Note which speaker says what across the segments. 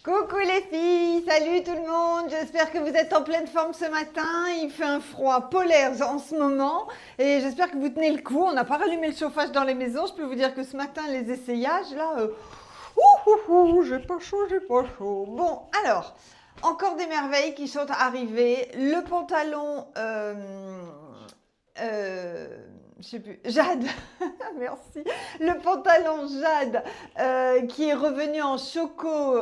Speaker 1: Coucou les filles, salut tout le monde, j'espère que vous êtes en pleine forme ce matin, il fait un froid polaire en ce moment et j'espère que vous tenez le coup, on n'a pas rallumé le chauffage dans les maisons, je peux vous dire que ce matin les essayages là, j'ai pas chaud, j'ai pas chaud. Bon alors, encore des merveilles qui sont arrivées, le pantalon, je sais plus, Jade, merci, le pantalon Jade qui est revenu en choco,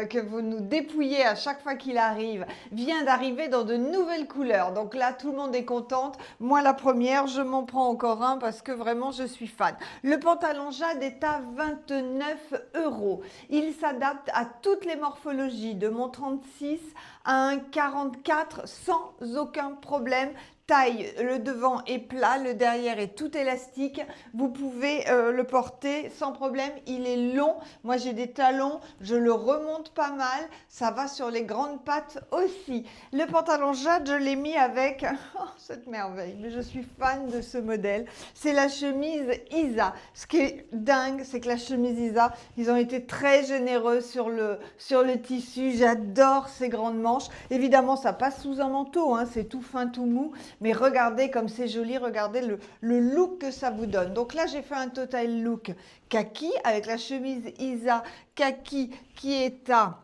Speaker 1: que vous nous dépouillez à chaque fois qu'il arrive, vient d'arriver dans de nouvelles couleurs. Donc là, tout le monde est contente. Moi, la première, je m'en prends encore un parce que vraiment, je suis fan. Le pantalon Jade est à 29 €. Il s'adapte à toutes les morphologies, de mon 36 à un 44 sans aucun problème. Taille, le devant est plat, le derrière est tout élastique. Vous pouvez le porter sans problème. Il est long. Moi, j'ai des talons. Je le remonte pas mal. Ça va sur les grandes pattes aussi. Le pantalon Jade, je l'ai mis avec cette merveille. Mais je suis fan de ce modèle. C'est la chemise Isa. Ce qui est dingue, c'est que la chemise Isa, ils ont été très généreux sur le tissu. J'adore ces grandes manches. Évidemment, ça passe sous un manteau. Hein, c'est tout fin, tout mou. Mais regardez comme c'est joli, regardez le look que ça vous donne. Donc là, j'ai fait un total look kaki avec la chemise Isa kaki qui est à...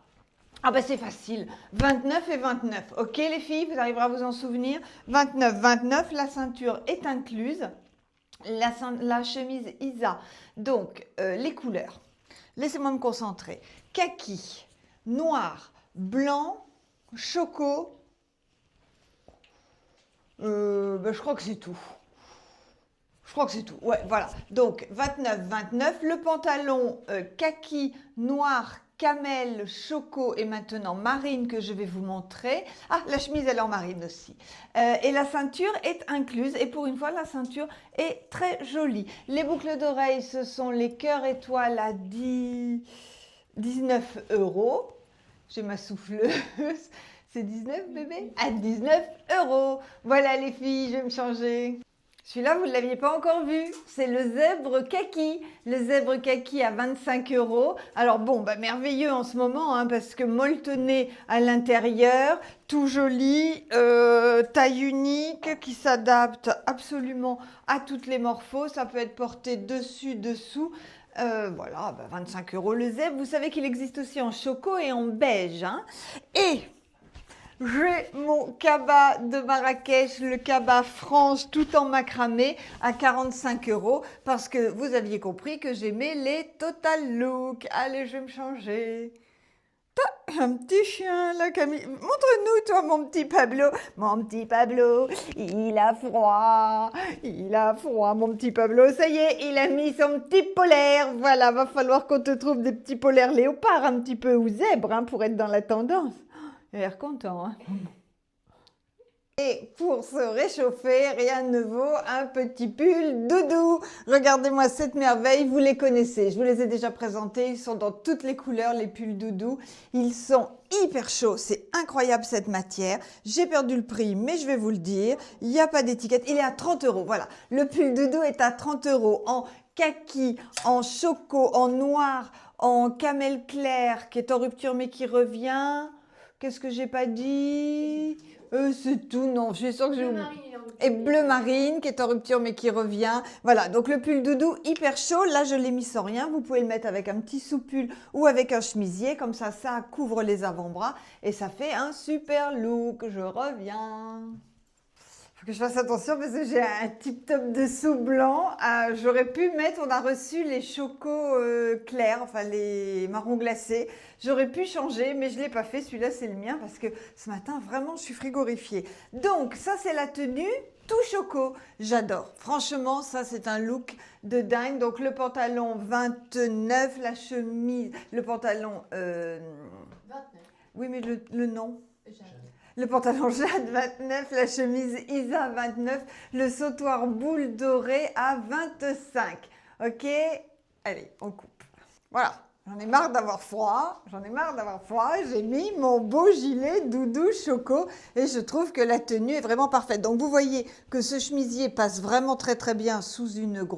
Speaker 1: Ah ben c'est facile, 29 et 29. Ok les filles, vous arriverez à vous en souvenir. 29, 29, la ceinture est incluse. La chemise Isa. Donc, les couleurs. Laissez-moi me concentrer. Kaki, noir, blanc, choco. Je crois que c'est tout. Je crois que c'est tout. Ouais, voilà. Donc, 29, 29. Le pantalon kaki, noir, camel, choco et maintenant marine que je vais vous montrer. Ah, la chemise, elle est en marine aussi. Et la ceinture est incluse. Et pour une fois, la ceinture est très jolie. Les boucles d'oreilles, ce sont les cœurs étoiles à 19 €. J'ai ma souffleuse. C'est 19 bébé? À 19 €. Voilà les filles, je vais me changer. Celui-là, vous ne l'aviez pas encore vu. C'est le zèbre kaki. Le zèbre kaki à 25 €. Alors bon, bah, merveilleux en ce moment, hein, parce que molletonné à l'intérieur, tout joli, taille unique, qui s'adapte absolument à toutes les morphos. Ça peut être porté dessus, dessous. Voilà, bah, 25 € le zèbre. Vous savez qu'il existe aussi en choco et en beige. Hein. Et... j'ai mon cabas de Marrakech, le cabas franche tout en macramé à 45 € parce que vous aviez compris que j'aimais les total look. Allez, je vais me changer. T'as un petit chien là, Camille. Montre-nous, toi, mon petit Pablo. Mon petit Pablo, il a froid. Il a froid, mon petit Pablo. Ça y est, il a mis son petit polaire. Voilà, va falloir qu'on te trouve des petits polaires léopards un petit peu ou zèbres hein, pour être dans la tendance. Il a l'air content, hein. Et pour se réchauffer, rien ne vaut un petit pull doudou. Regardez-moi cette merveille, vous les connaissez. Je vous les ai déjà présentés, ils sont dans toutes les couleurs, les pulls doudou. Ils sont hyper chauds, c'est incroyable cette matière. J'ai perdu le prix, mais je vais vous le dire. Il n'y a pas d'étiquette, il est à 30 €. Voilà, le pull doudou est à 30 € en kaki, en choco, en noir, en camel clair, qui est en rupture mais qui revient... Qu'est-ce que j'ai pas dit? C'est tout, non, je suis sûre que j'ai oublié. Et bleu marine qui est en rupture mais qui revient. Voilà, donc le pull doudou hyper chaud. Là, je l'ai mis sans rien. Vous pouvez le mettre avec un petit sous-pull ou avec un chemisier. Comme ça couvre les avant-bras et ça fait un super look. Je reviens. Que je fasse attention parce que j'ai un tip-top dessous blanc. J'aurais pu mettre, on a reçu les chocos clairs, enfin les marrons glacés. J'aurais pu changer, mais je ne l'ai pas fait. Celui-là, c'est le mien parce que ce matin, vraiment, je suis frigorifiée. Donc, ça, c'est la tenue tout choco. J'adore. Franchement, ça, c'est un look de dingue. Donc, le pantalon 29, la chemise, le pantalon... 29. Oui, mais le nom le pantalon Jade 29, la chemise Isa 29, le sautoir boule doré à 25. Ok? Allez, on coupe. Voilà. J'en ai marre d'avoir froid, j'ai mis mon beau gilet doudou choco et je trouve que la tenue est vraiment parfaite. Donc vous voyez que ce chemisier passe vraiment très très bien sous une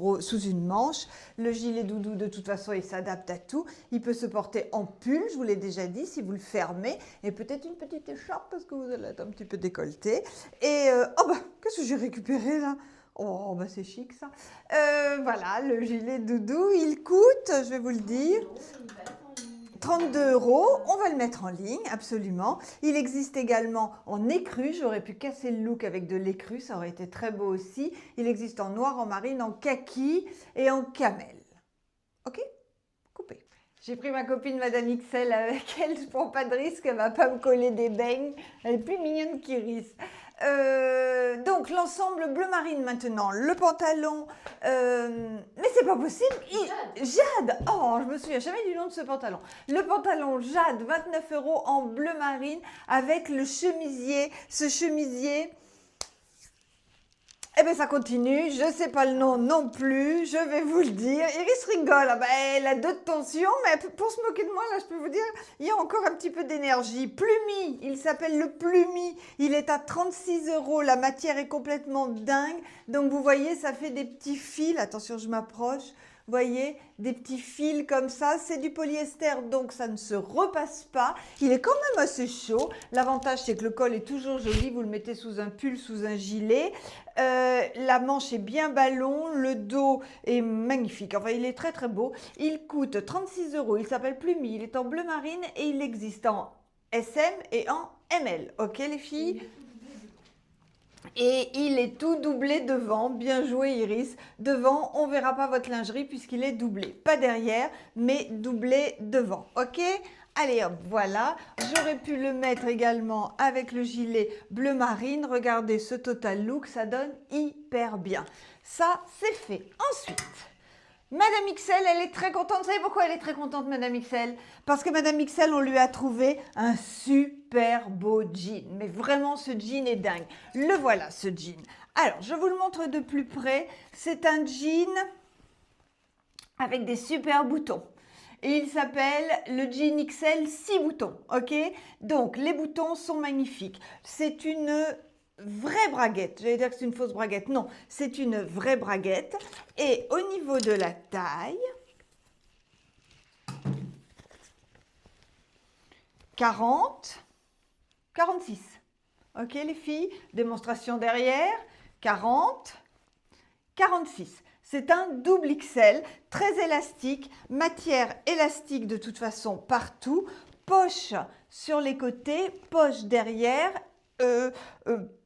Speaker 1: manche. Le gilet doudou de toute façon il s'adapte à tout. Il peut se porter en pull, je vous l'ai déjà dit, si vous le fermez, et peut-être une petite écharpe parce que vous allez être un petit peu décolleté. Et oh bah qu'est-ce que j'ai récupéré là? Oh, bah c'est chic ça. Voilà, le gilet doudou, il coûte, je vais vous le dire, 32 €. On va le mettre en ligne, absolument. Il existe également en écru. J'aurais pu casser le look avec de l'écru, ça aurait été très beau aussi. Il existe en noir, en marine, en kaki et en camel. Ok? Coupé. J'ai pris ma copine Madame XL avec elle, je prends pas de risque, elle va pas me coller des beignes. Elle est plus mignonne qu'Iris. Donc l'ensemble bleu marine maintenant, le pantalon, mais c'est pas possible, Jade, oh je me souviens jamais du nom de ce pantalon, le pantalon Jade, 29 € en bleu marine avec le chemisier, ce chemisier, eh bien ça continue, je sais pas le nom non plus, je vais vous le dire. Iris rigole, ah ben, elle a 2 de tension, mais pour se moquer de moi, là je peux vous dire, il y a encore un petit peu d'énergie. Plumi, il s'appelle le Plumi, il est à 36 €, la matière est complètement dingue. Donc vous voyez, ça fait des petits fils, attention je m'approche. Vous voyez, des petits fils comme ça, c'est du polyester, donc ça ne se repasse pas. Il est quand même assez chaud. L'avantage, c'est que le col est toujours joli. Vous le mettez sous un pull, sous un gilet. La manche est bien ballon. Le dos est magnifique. Enfin, il est très, très beau. Il coûte 36 €. Il s'appelle Plumi. Il est en bleu marine et il existe en SM et en ML. Ok, les filles ? Et il est tout doublé devant, bien joué Iris. Devant, on ne verra pas votre lingerie puisqu'il est doublé. Pas derrière, mais doublé devant. Ok? Allez hop, voilà. J'aurais pu le mettre également avec le gilet bleu marine. Regardez ce total look, ça donne hyper bien. Ça, c'est fait. Ensuite, Madame XL, elle est très contente. Vous savez pourquoi elle est très contente, Madame XL? Parce que Madame XL, on lui a trouvé un super beau jean. Mais vraiment, ce jean est dingue. Le voilà, ce jean. Alors, je vous le montre de plus près. C'est un jean avec des super boutons. Et il s'appelle le jean XL 6 boutons. Ok? Donc, les boutons sont magnifiques. C'est une vraie braguette. J'allais dire que c'est une fausse braguette. Non, c'est une vraie braguette. Et au niveau de la taille, 40, 46. Ok les filles? Démonstration derrière. 40, 46. C'est un double XL, très élastique, matière élastique de toute façon partout, poche sur les côtés, poche derrière,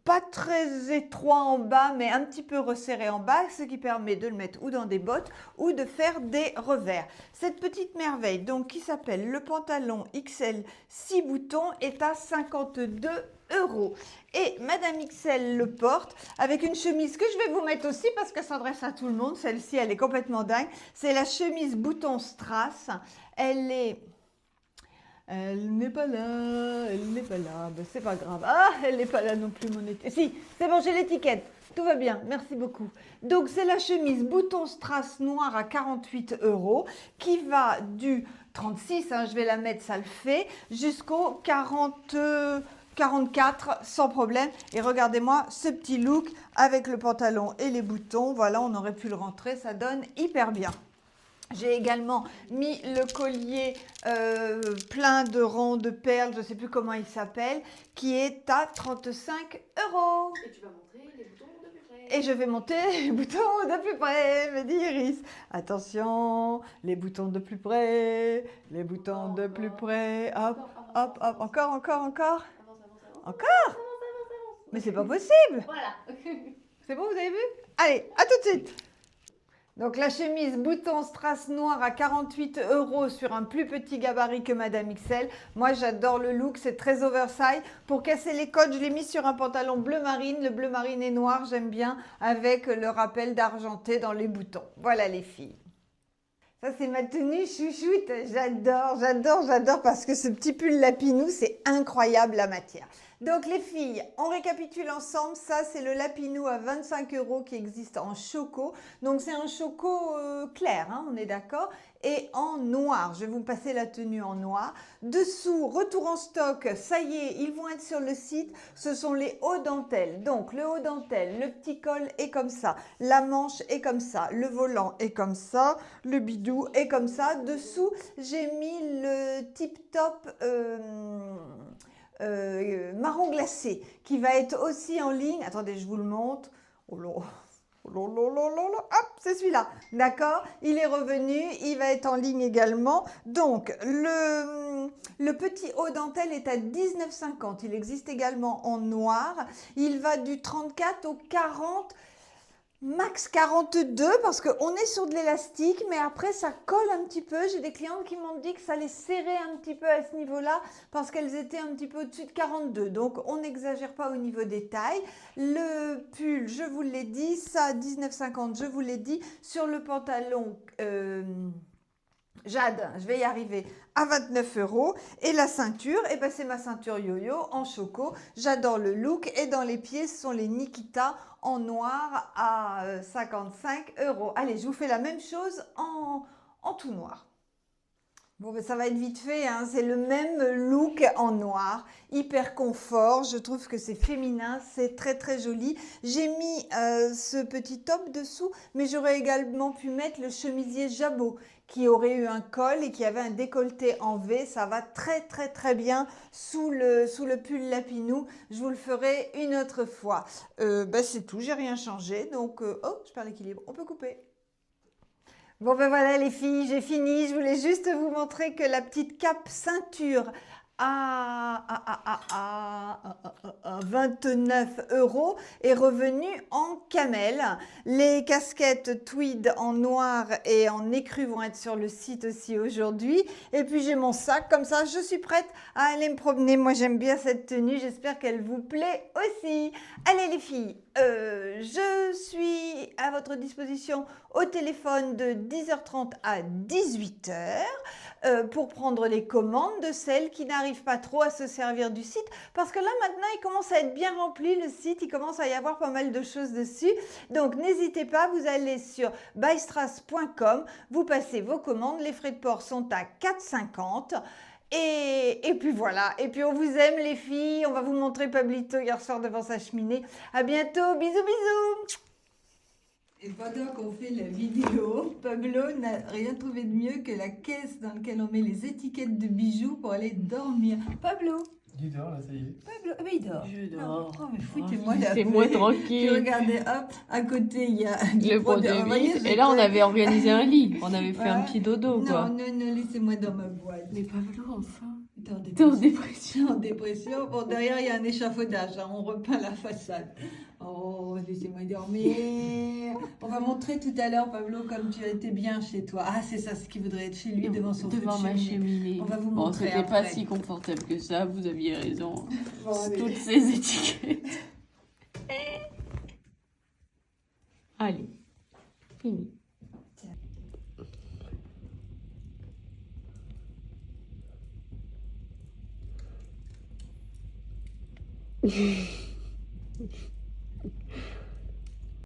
Speaker 1: pas très étroit en bas, mais un petit peu resserré en bas, ce qui permet de le mettre ou dans des bottes ou de faire des revers. Cette petite merveille, donc qui s'appelle le pantalon XL 6 boutons, est à 52 €. Et Madame XL le porte avec une chemise que je vais vous mettre aussi parce qu'elle s'adresse à tout le monde. Celle-ci, elle est complètement dingue. C'est la chemise bouton strass. Elle n'est pas là, ben, c'est pas grave. Ah, elle n'est pas là non plus, mon étiquette. Si, c'est bon, j'ai l'étiquette. Tout va bien, merci beaucoup. Donc, c'est la chemise bouton strass noir à 48 € qui va du 36, hein, je vais la mettre, ça le fait, jusqu'au 44 sans problème. Et regardez-moi ce petit look avec le pantalon et les boutons. Voilà, on aurait pu le rentrer, ça donne hyper bien. J'ai également mis le collier plein de rangs de perles, je ne sais plus comment il s'appelle, qui est à 35 €.
Speaker 2: Et tu vas montrer les boutons de plus près.
Speaker 1: Et je vais monter les boutons de plus près, me dit Iris. Attention, les boutons de plus près, les boutons de plus près. Hop, hop, hop, encore, encore, encore.
Speaker 2: Avance.
Speaker 1: Encore? Mais c'est pas possible.
Speaker 2: Voilà.
Speaker 1: C'est bon, vous avez vu? Allez, à tout de suite. Donc la chemise bouton strass noir à 48 € sur un plus petit gabarit que Madame XL. Moi j'adore le look, c'est très oversize. Pour casser les codes, je l'ai mis sur un pantalon bleu marine. Le bleu marine est noir, j'aime bien, avec le rappel d'argenté dans les boutons. Voilà les filles. Ça c'est ma tenue chouchoute, j'adore parce que ce petit pull lapinou, c'est incroyable la matière. Donc les filles, on récapitule ensemble, ça c'est le lapinou à 25 € qui existe en choco. Donc c'est un choco clair, hein, on est d'accord. et en noir. Je vais vous passer la tenue en noir. Dessous, retour en stock, ça y est, ils vont être sur le site. Ce sont les hauts dentelles. Donc, le haut dentelle, le petit col est comme ça. La manche est comme ça. Le volant est comme ça. Le bidou est comme ça. Dessous, j'ai mis le tip top marron glacé qui va être aussi en ligne. Attendez, je vous le montre. Oh là, oh là, là, là, là, là. Hop, c'est celui-là. D'accord? Il est revenu. Il va être en ligne également. Donc, le petit haut dentelle est à 19,50. Il existe également en noir. Il va du 34 au 40. Max 42 parce qu'on est sur de l'élastique, mais après ça colle un petit peu. J'ai des clientes qui m'ont dit que ça les serrait un petit peu à ce niveau-là parce qu'elles étaient un petit peu au-dessus de 42. Donc on n'exagère pas au niveau des tailles. Le pull, je vous l'ai dit, ça 19,50, je vous l'ai dit. Sur le pantalon Jade, je vais y arriver, à 29 €. Et la ceinture, eh ben c'est ma ceinture yo-yo en choco. J'adore le look. Et dans les pieds, ce sont les Nikita en noir à 55 €. Allez, je vous fais la même chose en tout noir. Bon, ben ça va être vite fait, hein. C'est le même look en noir, hyper confort. Je trouve que c'est féminin, c'est très très joli. J'ai mis ce petit top dessous, mais j'aurais également pu mettre le chemisier jabot qui aurait eu un col et qui avait un décolleté en V. Ça va très très très bien sous le pull lapinou. Je vous le ferai une autre fois. Ben c'est tout, j'ai rien changé. Donc, oh, je perds l'équilibre. On peut couper. Bon ben voilà les filles, j'ai fini. Je voulais juste vous montrer que la petite cape ceinture à 29 € est revenue en camel. Les casquettes tweed en noir et en écru vont être sur le site aussi aujourd'hui. Et puis j'ai mon sac, comme ça je suis prête à aller me promener. Moi j'aime bien cette tenue, j'espère qu'elle vous plaît aussi. Allez les filles, je suis à votre disposition au téléphone de 10h30 à 18h pour prendre les commandes de celles qui n'arrivent pas trop à se servir du site parce que là maintenant il commence à être bien rempli le site, il commence à y avoir pas mal de choses dessus. Donc n'hésitez pas, vous allez sur bystrass.com, vous passez vos commandes, les frais de port sont à 4,50 €. Et puis voilà, et puis on vous aime les filles, on va vous montrer Pablito hier soir devant sa cheminée. À bientôt, bisous bisous. Et pendant qu'on fait la vidéo, Pablo n'a rien trouvé de mieux que la caisse dans laquelle on met les étiquettes de bijoux pour aller dormir. Pablo,
Speaker 3: Il dort là, ça y est.
Speaker 1: Pablo, ah ben il dort.
Speaker 4: Je dors.
Speaker 1: Oh mais foutez-moi la
Speaker 4: Laissez-moi
Speaker 1: paix.
Speaker 4: tranquille.
Speaker 1: Puis regardez, hop, à côté il y a
Speaker 4: Le pot de
Speaker 1: vous voyez,
Speaker 4: vide.
Speaker 1: j'ai
Speaker 4: Et là, on
Speaker 1: fait-
Speaker 4: avait organisé un lit. On avait fait un
Speaker 1: Ouais.
Speaker 4: petit dodo, quoi.
Speaker 1: Non, laissez-moi dans ma boîte.
Speaker 4: Mais Pablo, enfin.
Speaker 1: T'es en
Speaker 4: T'es en
Speaker 1: dépression.
Speaker 4: dépression.
Speaker 1: En dépression. Bon, derrière, il y a un échafaudage. Hein. On repeint la façade. Oh, laissez-moi dormir. On va montrer tout à l'heure, Pablo, comme tu étais bien chez toi. Ah, c'est ça, ce qu'il voudrait être chez lui, devant son feu de
Speaker 4: Devant ma
Speaker 1: cheminée.
Speaker 4: cheminée.
Speaker 1: On va vous
Speaker 4: Bon,
Speaker 1: montrer
Speaker 4: c'était pas
Speaker 1: après.
Speaker 4: si confortable que ça, vous aviez raison.
Speaker 1: Bon, allez.
Speaker 4: Toutes ces étiquettes. Allez, fini.